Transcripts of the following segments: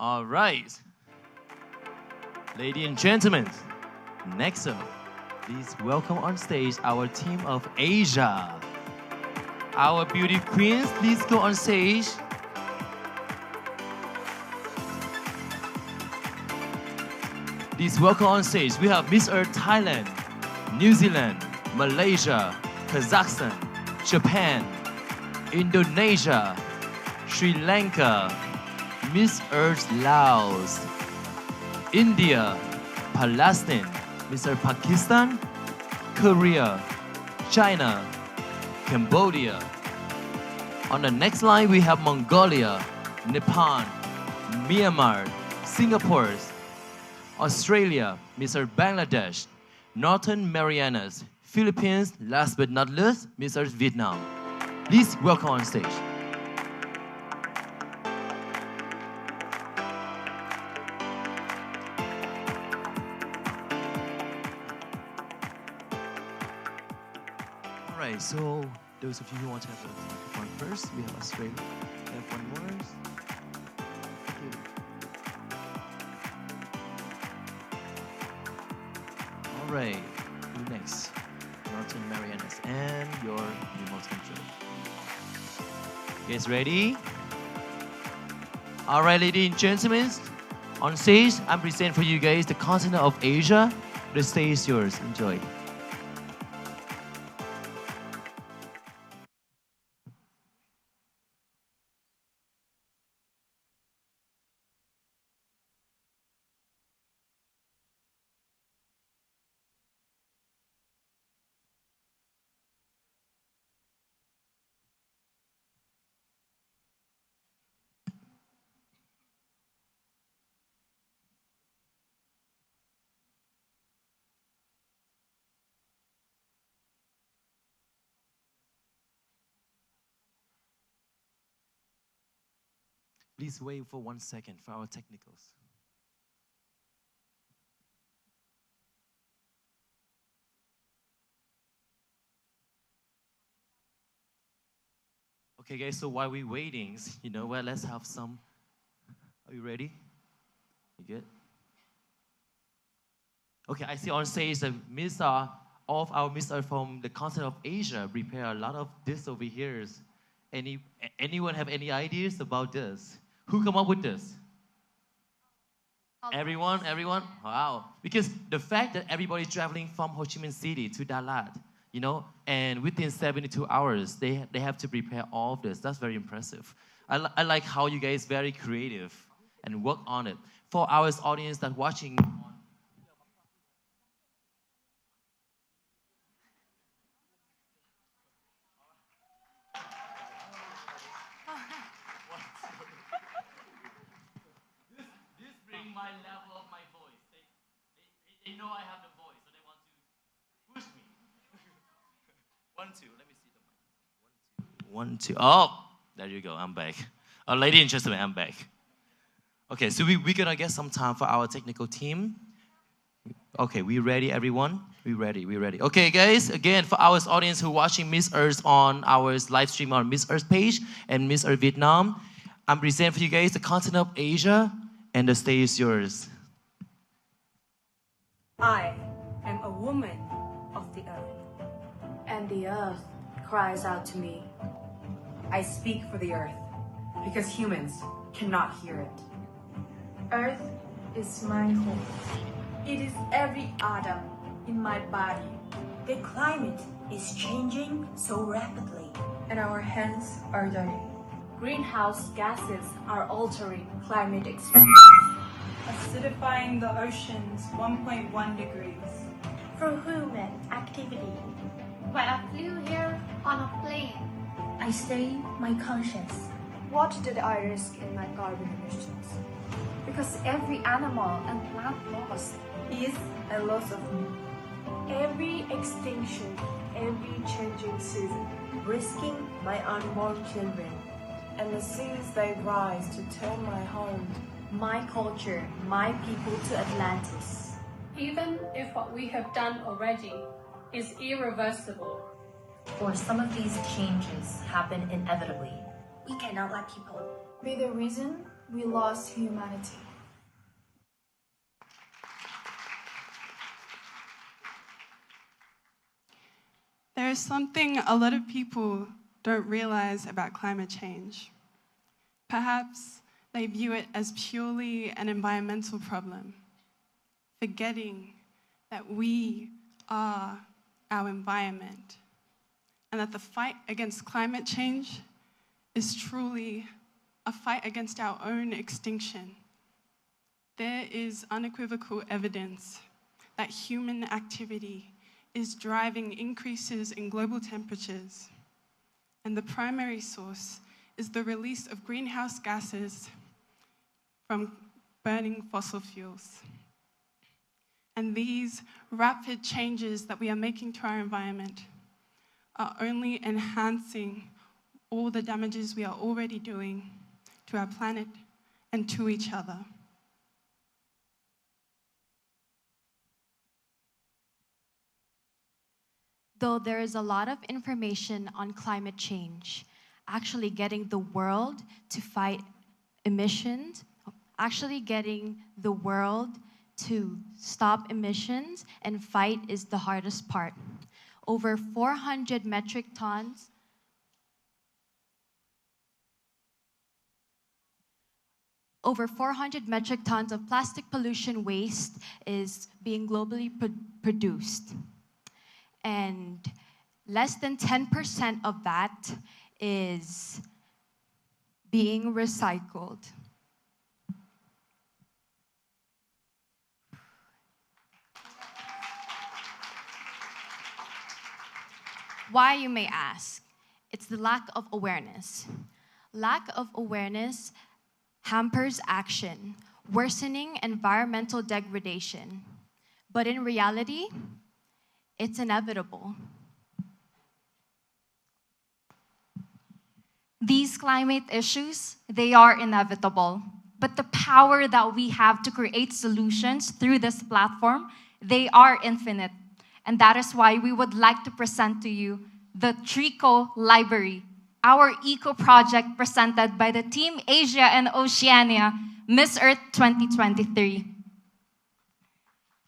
All right. Ladies and gentlemen, next up, please welcome on stage our team of Asia. Our beauty queens, please go on stage. Please welcome on stage. We have Miss Earth Thailand, New Zealand, Malaysia, Kazakhstan, Japan, Indonesia, Sri Lanka, Miss Earth Laos, India, Palestine, Miss Earth Pakistan, Korea, China, Cambodia. On the next line, we have Mongolia, Nepal, Myanmar, Singapore, Australia, Miss Earth Bangladesh, Northern Marianas, Philippines, last but not least, Miss Earth Vietnam. Please welcome on stage. All right, so those of you who want to have the microphone first, we have Australia. We have one more. Okay. All right, who next? Northern Marianas and your remote control. You guys ready? All right, ladies and gentlemen, on stage, I'm presenting for you guys the continent of Asia. The stage is yours. Enjoy. Please wait for 1 second for our technicals. Okay, guys, so while we're waiting, you know what, let's have some. Are you ready? You good? Okay, I see on stage that all of our Miss Earth from the continent of Asia prepare a lot of this over here. Anyone have any ideas about this? Who come up with this? Everyone? Wow. Because the fact that everybody's traveling from Ho Chi Minh City to Dalat, you know, and within 72 hours, they have to prepare all of this. That's very impressive. I like how you guys very creative and work on it. For our audience that watching. My level of my voice. They know I have the voice, so they want to push me. 1, 2. Let me see the mic. 1, 2. Oh, there you go. I'm back. Ladies and gentlemen, I'm back. Okay, so we're gonna get some time for our technical team. Okay, we ready, everyone? We ready. Okay, guys. Again, for our audience who watching Miss Earth on our live stream on Miss Earth page and Miss Earth Vietnam, I'm presenting for you guys the continent of Asia. And the stage is yours. I am a woman of the earth, and the earth cries out to me. I speak for the earth, because humans cannot hear it. Earth is my home. It is every atom in my body. The climate is changing so rapidly, and our hands are dirty. Greenhouse gases are altering climate experience, acidifying the oceans 1.1 degrees. for human activity. When I flew here on a plane, I stay my conscience. What did I risk in my carbon emissions? because every animal and plant loss Is a loss of me. every extinction, every changing season. Risking my unborn children, and the seas they rise to turn my home, My culture, my people to Atlantis. Even if what we have done already is irreversible, Or some of these changes happen inevitably. we cannot let people Be the reason we lost humanity. There is something a lot of people don't realize about climate change. Perhaps they view it as purely an environmental problem, forgetting that we are our environment, and that the fight against climate change is truly a fight against our own extinction. There is unequivocal evidence that human activity is driving increases in global temperatures, and the primary source is the release of greenhouse gases from burning fossil fuels. And these rapid changes that we are making to our environment are only enhancing all the damages we are already doing to our planet and to each other. Though there is a lot of information on climate change, actually getting the world to fight emissions, actually getting the world to stop emissions and fight is the hardest part. Over 400 metric tons of plastic pollution waste is being globally produced. And less than 10% of that is being recycled. Why, you may ask? It's the lack of awareness. Lack of awareness hampers action, worsening environmental degradation. But in reality, it's inevitable. These climate issues, they are inevitable. But the power that we have to create solutions through this platform, they are infinite. And that is why we would like to present to you the Tre-Eco Library, our eco project presented by the Team Asia and Oceania Miss Earth 2023.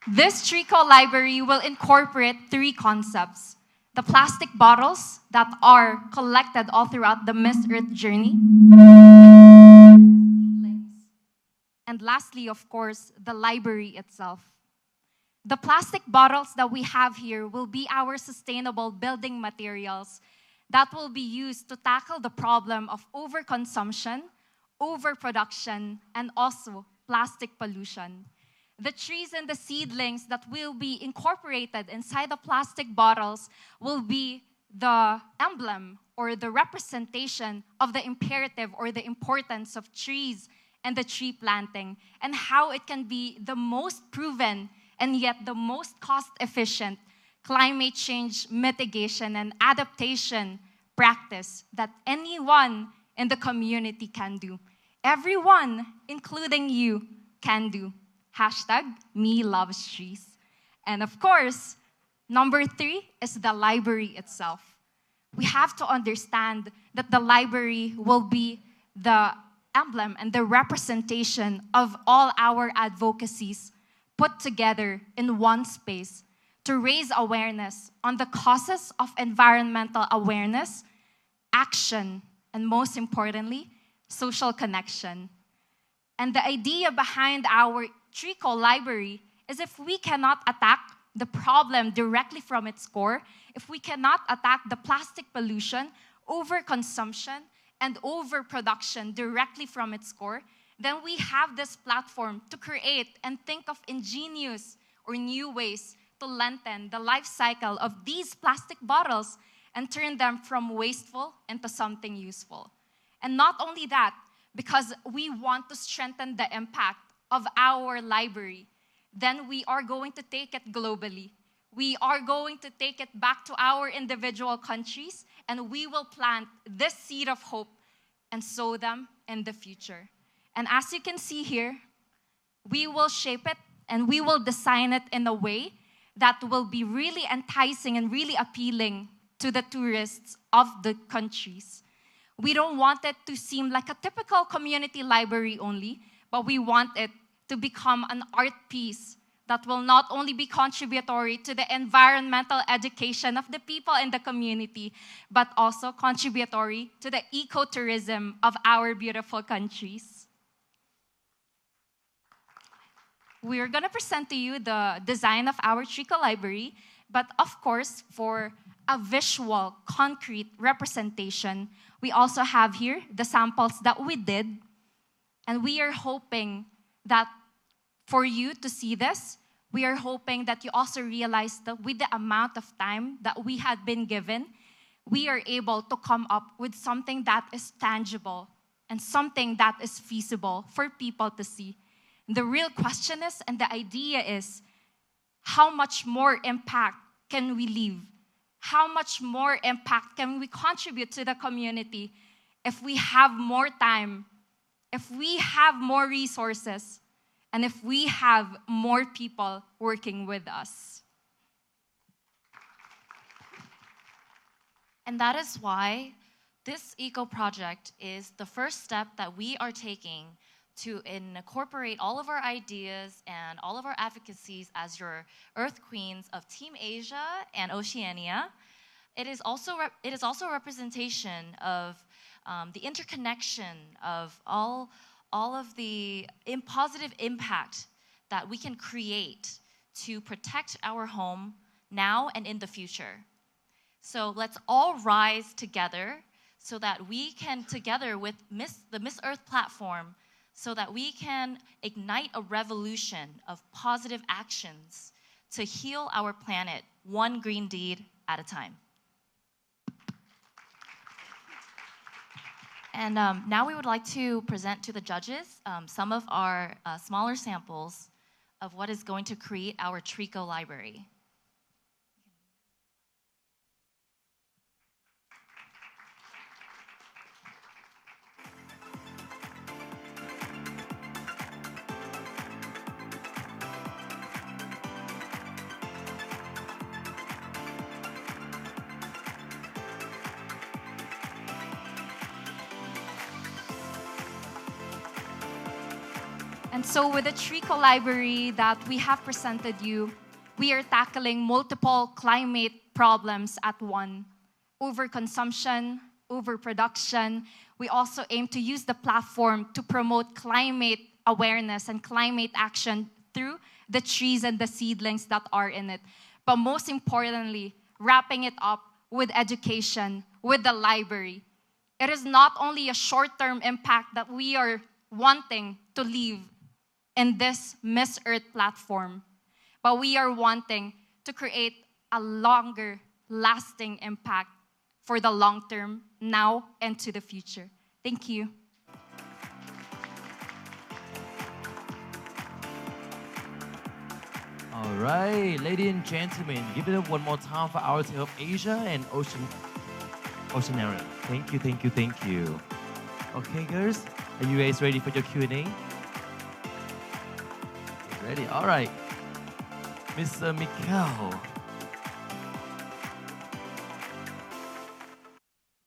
This Tre-Eco Library will incorporate 3 concepts: the plastic bottles that are collected all throughout the Miss Earth journey, and lastly, of course, the library itself. The plastic bottles that we have here will be our sustainable building materials that will be used to tackle the problem of overconsumption, overproduction, and also plastic pollution. The trees and the seedlings that will be incorporated inside the plastic bottles will be the emblem or the representation of the imperative or the importance of trees and the tree planting, and how it can be the most proven and yet the most cost-efficient climate change mitigation and adaptation practice that anyone in the community can do. Everyone, including you, can do. #MeLovesTrees. And of course, number 3 is the library itself. We have to understand that the library will be the emblem and the representation of all our advocacies put together in one space to raise awareness on the causes of environmental awareness, action, and most importantly, social connection. And the idea behind our Tre-Eco Library is if we cannot attack the problem directly from its core, if we cannot attack the plastic pollution, overconsumption, and overproduction directly from its core, then we have this platform to create and think of ingenious or new ways to lengthen the life cycle of these plastic bottles and turn them from wasteful into something useful. And not only that, because we want to strengthen the impact of our library, then we are going to take it globally. We are going to take it back to our individual countries, and we will plant this seed of hope and sow them in the future. And as you can see here, we will shape it and we will design it in a way that will be really enticing and really appealing to the tourists of the countries. We don't want it to seem like a typical community library only, but we want it to become an art piece that will not only be contributory to the environmental education of the people in the community, but also contributory to the ecotourism of our beautiful countries. We're going to present to you the design of our Tre-Eco Library, but of course, for a visual, concrete representation, we also have here the samples that we did, and we are hoping that for you to see this, we are hoping that you also realize that with the amount of time that we had been given, we are able to come up with something that is tangible and something that is feasible for people to see. The real question is, and the idea is, how much more impact can we leave? How much more impact can we contribute to the community if we have more time, if we have more resources, and if we have more people working with us? And that is why this eco project is the first step that we are taking to incorporate all of our ideas and all of our advocacies as your Earth Queens of Team Asia and Oceania. It is also a representation of the interconnection of all of the positive impact that we can create to protect our home now and in the future. So let's all rise together so that we can, together with the Miss Earth platform, so that we can ignite a revolution of positive actions to heal our planet one green deed at a time. And now we would like to present to the judges some of our smaller samples of what is going to create our Tre-Eco Library. And so with the Tre-Eco Library that we have presented you, we are tackling multiple climate problems at one. Overconsumption, overproduction. We also aim to use the platform to promote climate awareness and climate action through the trees and the seedlings that are in it. But most importantly, wrapping it up with education, with the library. It is not only a short-term impact that we are wanting to leave in this Miss Earth platform, but we are wanting to create a longer lasting impact for the long term, now and to the future. Thank you. All right, ladies and gentlemen, give it up one more time for our Tale of Asia and Oceania. Thank you, thank you, thank you. Okay, girls, are you guys ready for your Q&A? Ready? All right. Mr. Mikhail.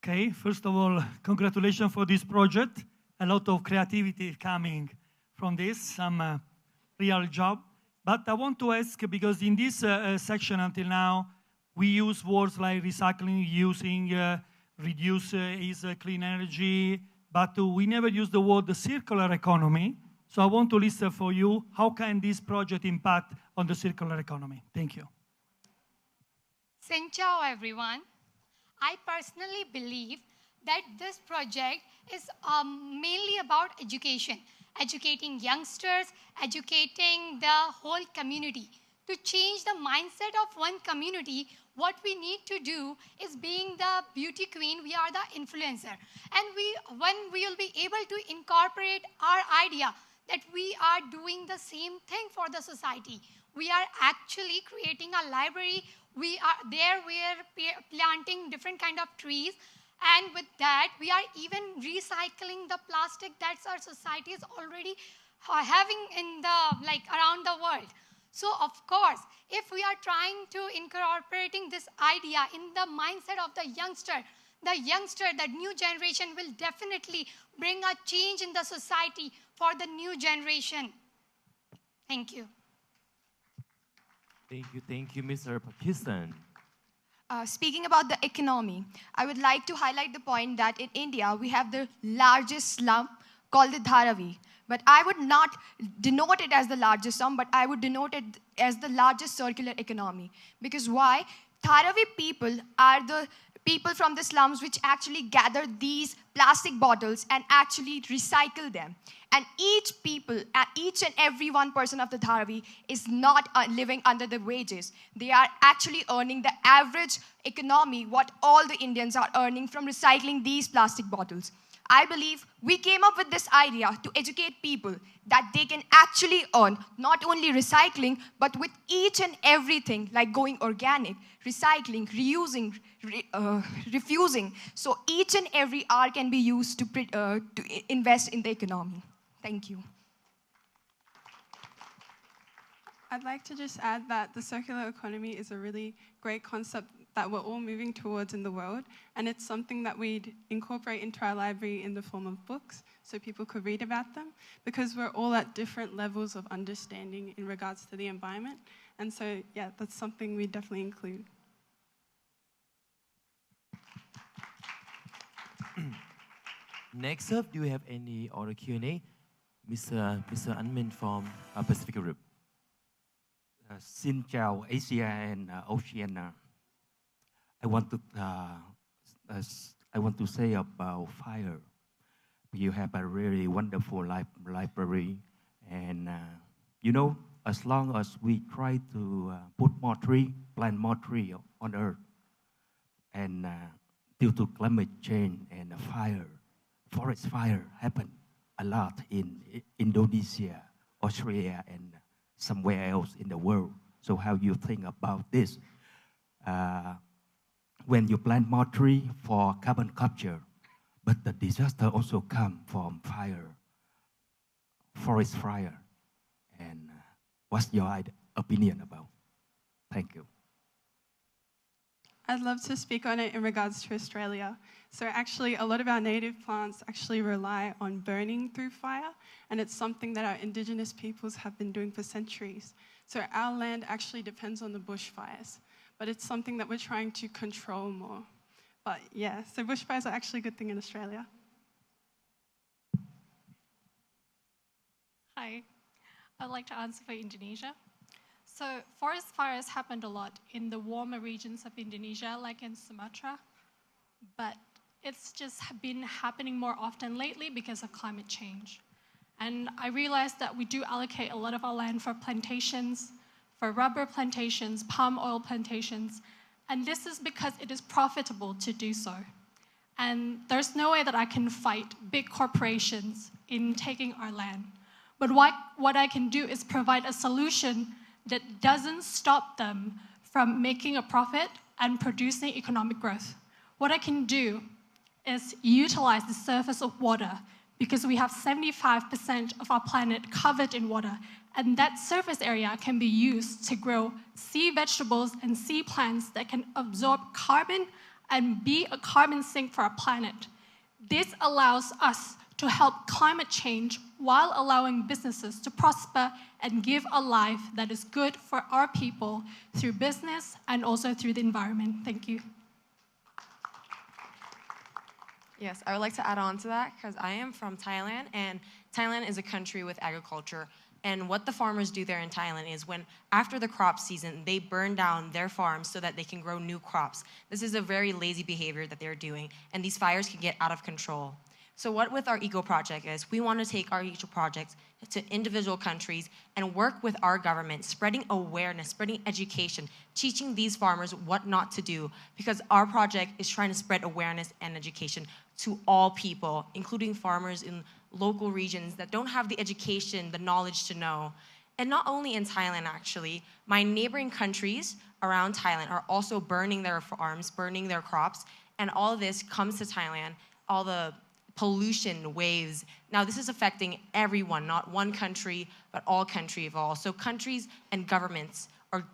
Okay, first of all, congratulations for this project. A lot of creativity coming from this, some real job. But I want to ask, because in this section until now, we use words like recycling, using, reduce is clean energy, but we never use the word circular economy. So I want to listen for you, how can this project impact on the circular economy? Thank you. Xin chào everyone. I personally believe that this project is mainly about education. Educating youngsters, educating the whole community. To change the mindset of one community, what we need to do is, being the beauty queen, we are the influencer. And when we will be able to incorporate our idea that we are doing the same thing for the society. We are actually creating a library. We are planting different kind of trees. And with that, we are even recycling the plastic that our society is already having in around the world. So of course, if we are trying to incorporating this idea in the mindset of the youngster, the youngster, that new generation will definitely bring a change in the society for the new generation. Thank you. Thank you, Mr. Pakistan. Speaking about the economy, I would like to highlight the point that in India, we have the largest slum called the Dharavi. But I would not denote it as the largest slum, but I would denote it as the largest circular economy. Because why? Dharavi people are the people from the slums which actually gather these plastic bottles and actually recycle them. And each and every one person of the Dharavi is not living under the wages. They are actually earning the average economy, what all the Indians are earning from recycling these plastic bottles. I believe we came up with this idea to educate people that they can actually earn not only recycling, but with each and everything like going organic, recycling, reusing, refusing. So each and every hour can be used to invest in the economy. Thank you. I'd like to just add that the circular economy is a really great concept that we're all moving towards in the world, and it's something that we'd incorporate into our library in the form of books so people could read about them, because we're all at different levels of understanding in regards to the environment. And so, yeah, that's something we definitely include. Next up, do you have any other Q&A? Mr. Anmin from Pacific Group. Xin chào Asia and Oceania. I want to say about fire. You have a really wonderful library, and you know, as long as we try to put more tree, plant more tree on Earth, and due to climate change and fire, forest fire happen a lot in Indonesia, Australia, and somewhere else in the world. So how you think about this? When you plant more tree for carbon capture, but the disaster also come from fire, forest fire. And what's your opinion about? Thank you. I'd love to speak on it in regards to Australia. So actually, a lot of our native plants actually rely on burning through fire, and it's something that our Indigenous peoples have been doing for centuries. So our land actually depends on the bushfires, but it's something that we're trying to control more. But yeah, so bushfires are actually a good thing in Australia. Hi, I'd like to answer for Indonesia. So forest fires happened a lot in the warmer regions of Indonesia, like in Sumatra, but it's just been happening more often lately because of climate change. And I realized that we do allocate a lot of our land for plantations, for rubber plantations, palm oil plantations, and this is because it is profitable to do so. And there's no way that I can fight big corporations in taking our land. But what I can do is provide a solution that doesn't stop them from making a profit and producing economic growth. What I can do is utilize the surface of water, because we have 75% of our planet covered in water, and that surface area can be used to grow sea vegetables and sea plants that can absorb carbon and be a carbon sink for our planet. This allows us to help climate change while allowing businesses to prosper and give a life that is good for our people through business and also through the environment. Thank you. Yes, I would like to add on to that because I am from Thailand, and Thailand is a country with agriculture. And what the farmers do there in Thailand is when, after the crop season, they burn down their farms so that they can grow new crops. This is a very lazy behavior that they're doing, and these fires can get out of control. So what with our eco project is, we want to take our eco projects to individual countries and work with our government, spreading awareness, spreading education, teaching these farmers what not to do, because our project is trying to spread awareness and education to all people, including farmers in local regions that don't have the education, the knowledge to know. And not only in Thailand, actually, my neighboring countries around Thailand are also burning their farms, burning their crops, and all of this comes to Thailand, all the pollution waves. Now, this is affecting everyone, not one country, but all countries involved. So countries and governments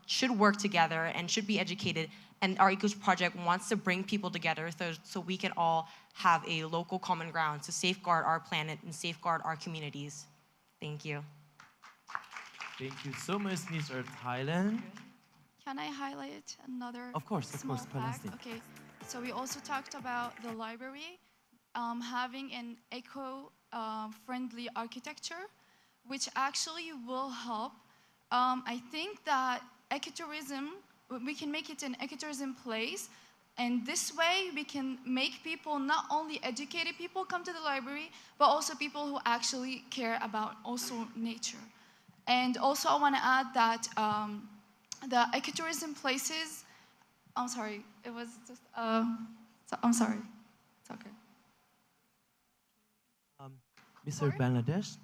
should work together and should be educated. And our Eco Project wants to bring people together so we can all have a local common ground to safeguard our planet and safeguard our communities. Thank you. Thank you so much, Miss Earth Thailand. Can I highlight another Of course, small fact? Palestine. Okay, so we also talked about the library having an eco-friendly architecture, which actually will help. I think that ecotourism, we can make it an ecotourism place, and this way we can make people, not only educated people come to the library, but also people who actually care about also nature. And also I want to add that the ecotourism places, I'm sorry, it was just, I'm sorry, it's okay. Mr. Bangladesh?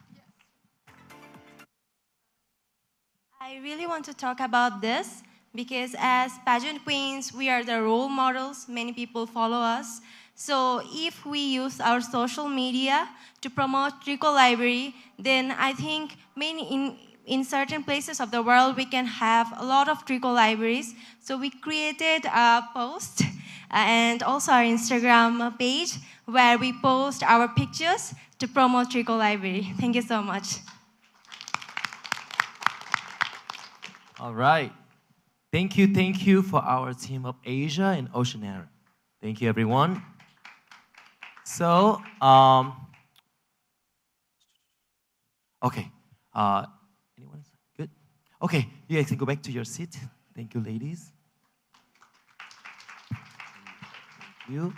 I really want to talk about this because as pageant queens, we are the role models. Many people follow us. So if we use our social media to promote Tre-Eco Library, then I think in certain places of the world, we can have a lot of Tre-Eco libraries. So we created a post and also our Instagram page where we post our pictures to promote Tre-Eco Library. Thank you so much. All right. Thank you for our team of Asia and Oceania. Thank you, everyone. So, okay. Anyone? Good? Okay, you guys can go back to your seat. Thank you, ladies. Thank you.